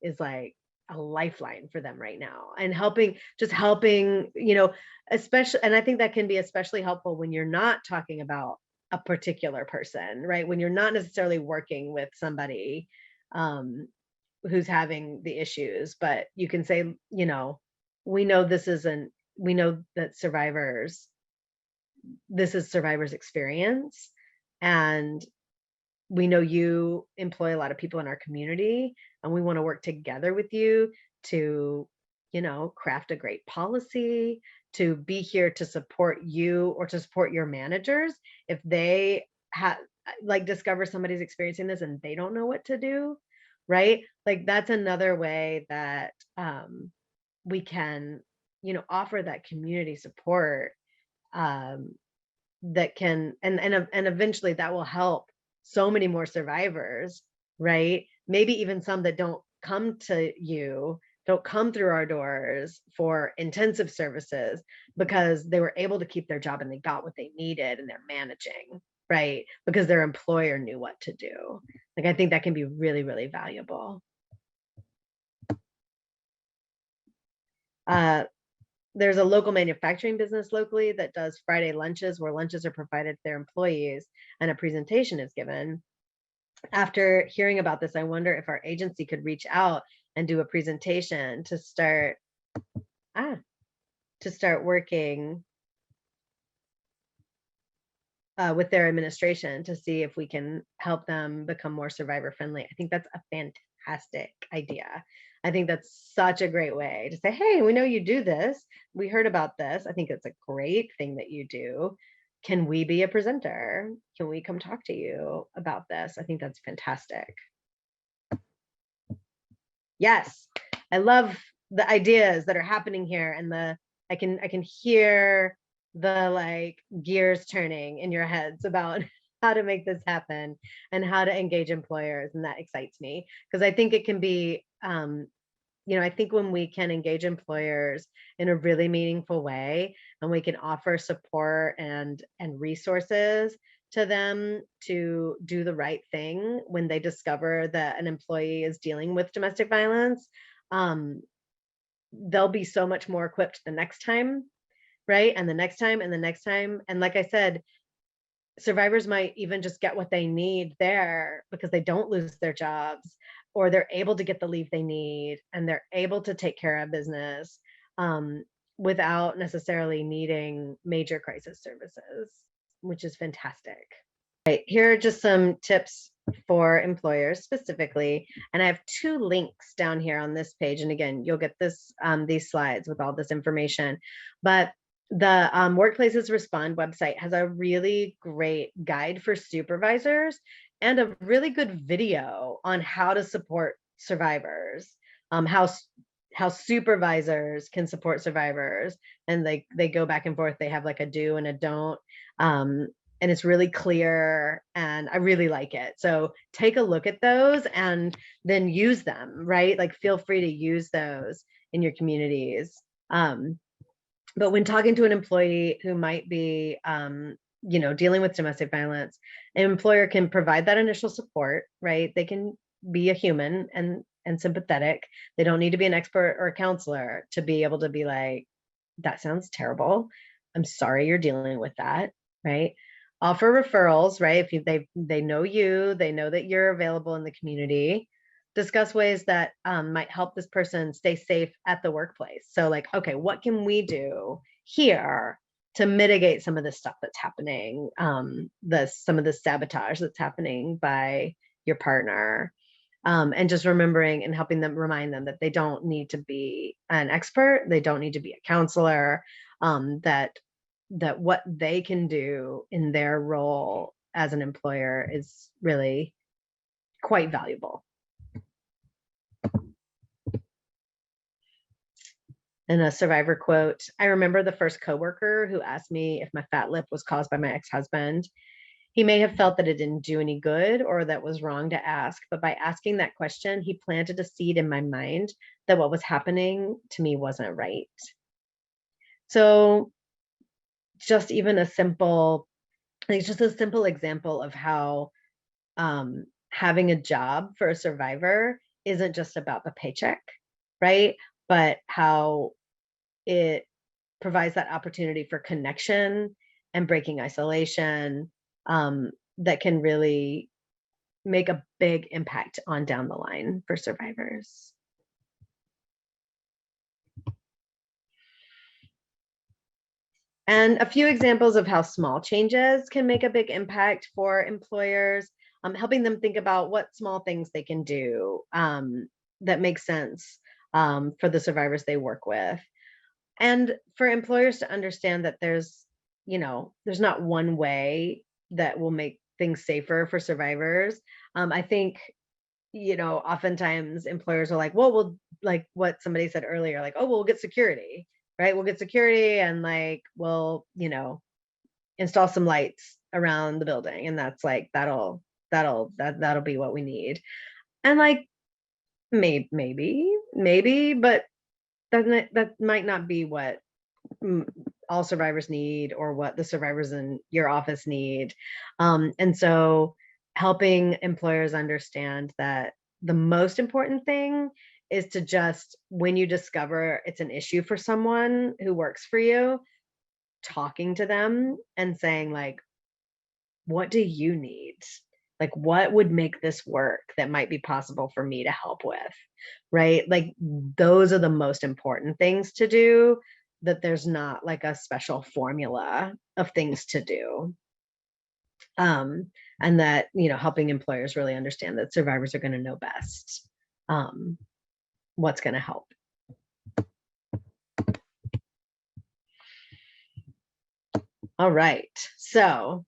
is like a lifeline for them right now. And helping, especially, and I think that can be especially helpful when you're not talking about a particular person, right? When you're not necessarily working with somebody who's having the issues, but you can say, we know we know that this is survivors' experience, and we know you employ a lot of people in our community, and we want to work together with you to, craft a great policy, to be here to support you or to support your managers if they have discover somebody's experiencing this and they don't know what to do, right? Like, that's another way that we can, offer that community support, um, that can, and eventually that will help so many more survivors, right? Maybe even some that don't come through our doors for intensive services because they were able to keep their job and they got what they needed and they're managing, right? Because their employer knew what to do. Like, I think that can be really, really valuable. There's a local manufacturing business locally that does Friday lunches, where lunches are provided to their employees and a presentation is given. After hearing about this, I wonder if our agency could reach out and do a presentation to start working with their administration to see if we can help them become more survivor friendly. I think that's a fantastic idea. I think that's such a great way to say, hey, we know you do this. We heard about this. I think it's a great thing that you do. Can we be a presenter? Can we come talk to you about this? I think that's fantastic. Yes, I love the ideas that are happening here, and I can hear the gears turning in your heads about how to make this happen and how to engage employers, and that excites me because I think it can be I think when we can engage employers in a really meaningful way, and we can offer support and resources to them to do the right thing when they discover that an employee is dealing with domestic violence, they'll be so much more equipped the next time, right? And the next time and the next time. And like I said, survivors might even just get what they need there because they don't lose their jobs, or they're able to get the leave they need, and they're able to take care of business without necessarily needing major crisis services, which is fantastic. Right, here are just some tips for employers specifically, and I have 2 links down here on this page. And again, you'll get these slides with all this information, but the Workplaces Respond website has a really great guide for supervisors and a really good video on how to support survivors, how supervisors can support survivors, and they go back and forth. They have like a do and a don't, and it's really clear, and I really like it. So take a look at those and then use them, right? Like, feel free to use those in your communities. But when talking to an employee who might be, dealing with domestic violence, an employer can provide that initial support, right? They can be a human and sympathetic. They don't need to be an expert or a counselor to be able to be like, that sounds terrible. I'm sorry you're dealing with that, right? Offer referrals, right? If they know you, they know that you're available in the community. Discuss ways that might help this person stay safe at the workplace. So like, okay, what can we do here to mitigate some of the stuff that's happening, some of the sabotage that's happening by your partner, and just remembering and helping them, remind them that they don't need to be an expert, they don't need to be a counselor, that what they can do in their role as an employer is really quite valuable. And a survivor quote: I remember the first coworker who asked me if my fat lip was caused by my ex-husband. He may have felt that it didn't do any good or that was wrong to ask, but by asking that question, he planted a seed in my mind that what was happening to me wasn't right. So just even a simple, like just a simple example of how having a job for a survivor isn't just about the paycheck, right? But how it provides that opportunity for connection and breaking isolation, that can really make a big impact on down the line for survivors. And a few examples of how small changes can make a big impact for employers, helping them think about what small things they can do that make sense for the survivors they work with. And for employers to understand that there's not one way that will make things safer for survivors. I think, oftentimes employers are like, well, we'll, like what somebody said earlier, like, oh, we'll get security, right? We'll get security and like, we'll, install some lights around the building. And that's like, that'll be what we need. And like, maybe, but that might not be what all survivors need or what the survivors in your office need. And so helping employers understand that the most important thing is to just, when you discover it's an issue for someone who works for you, talking to them and saying like, what do you need? Like, what would make this work that might be possible for me to help with, right? Like, those are the most important things to do, that there's not like a special formula of things to do. And that, helping employers really understand that survivors are going to know best what's going to help. All right. So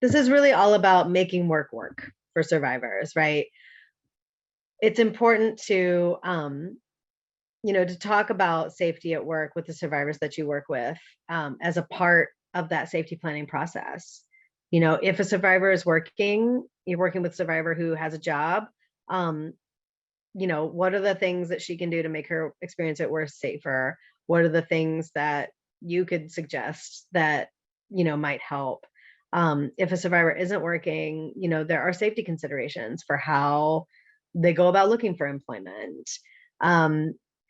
this is really all about making work for survivors, right? It's important to, to talk about safety at work with the survivors that you work with as a part of that safety planning process. If a survivor is you're working with a survivor who has a job, what are the things that she can do to make her experience at work safer? What are the things that you could suggest that, might help? If a survivor isn't working, there are safety considerations for how they go about looking for employment.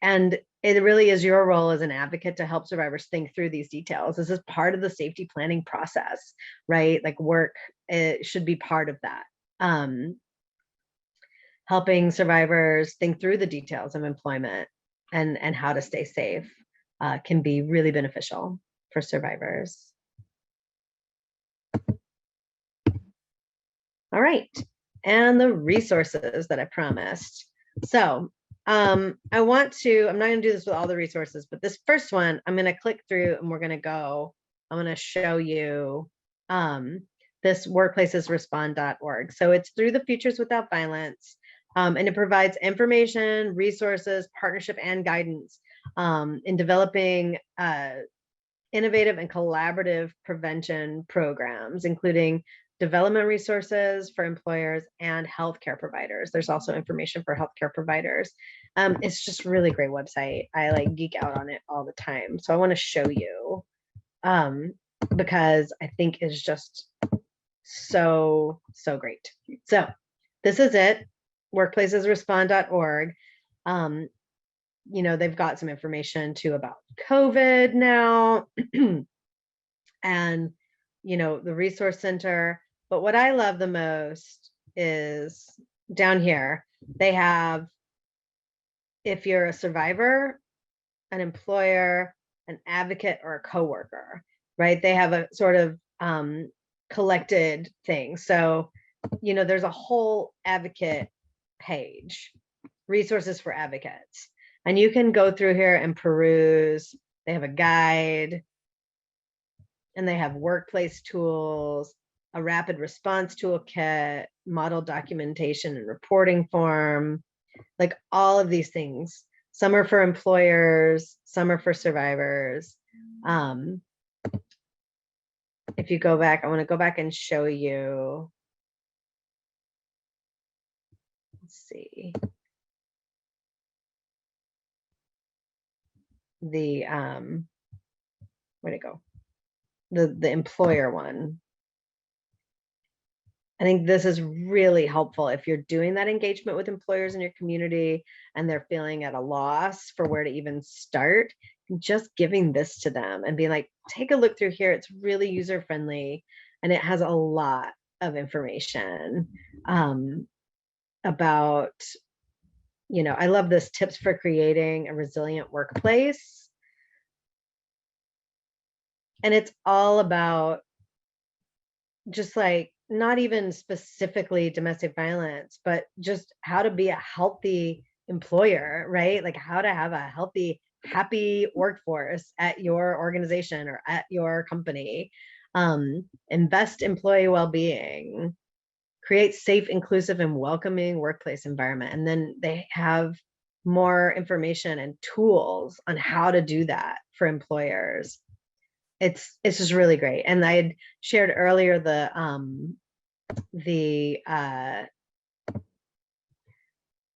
And it really is your role as an advocate to help survivors think through these details. This is part of the safety planning process, right? Like work, it should be part of that. Helping survivors think through the details of employment and how to stay safe can be really beneficial for survivors. All right, and the resources that I promised. So I'm not going to do this with all the resources, but this first one, I'm going to click through and I'm going to show you this workplacesrespond.org. So it's through the Futures Without Violence, and it provides information, resources, partnership, and guidance in developing innovative and collaborative prevention programs, including development resources for employers and healthcare providers. There's also information for healthcare providers. It's just a really great website. I like geek out on it all the time. So I want to show you because I think it's just so great. So this is it, workplacesrespond.org. They've got some information too about COVID now and, the resource center. But what I love the most is down here, they have, if you're a survivor, an employer, an advocate, or a coworker, right? They have a sort of collected thing. So, there's a whole advocate page, resources for advocates. And you can go through here and peruse. They have a guide, and they have workplace tools, a rapid response toolkit, model documentation and reporting form, like all of these things. Some are for employers, some are for survivors. if you go back, I want to go back and show you. Let's see. The where'd it go? The employer one. I think this is really helpful if you're doing that engagement with employers in your community and they're feeling at a loss for where to even start. Just giving this to them and being like, take a look through here. It's really user friendly and it has a lot of information about, I love this tips for creating a resilient workplace. And it's all about just like, not even specifically domestic violence, but just how to be a healthy employer, right? Like how to have a healthy, happy workforce at your organization or at your company. Invest employee well-being, create safe, inclusive, and welcoming workplace environment. And then they have more information and tools on how to do that for employers. It's just really great. And I had shared earlier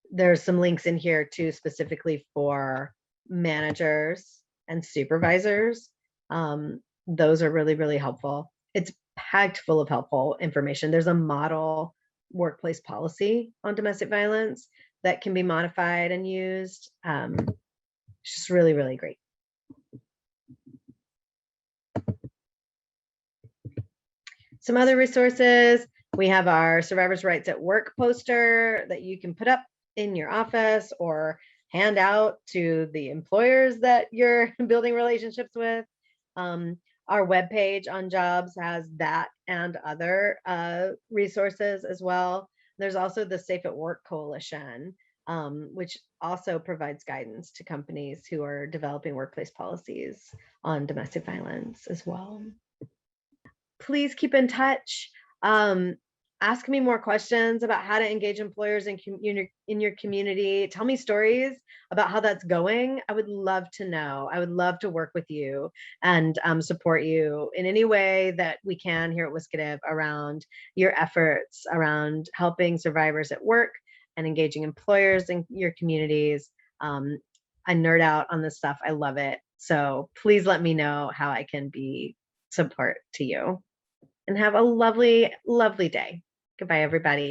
there's some links in here too, specifically for managers and supervisors. Those are really, really helpful. It's packed full of helpful information. There's a model workplace policy on domestic violence that can be modified and used. It's just really, really great. Some other resources, we have our Survivors' Rights at Work poster that you can put up in your office or hand out to the employers that you're building relationships with. Our webpage on jobs has that and other resources as well. There's also the Safe at Work Coalition, which also provides guidance to companies who are developing workplace policies on domestic violence as well. Please keep in touch. Ask me more questions about how to engage employers in your community. Tell me stories about how that's going. I would love to know. I would love to work with you and support you in any way that we can here at Wiskative around your efforts around helping survivors at work and engaging employers in your communities. I nerd out on this stuff. I love it. So please let me know how I can be support to you. And have a lovely, lovely day. Goodbye, everybody.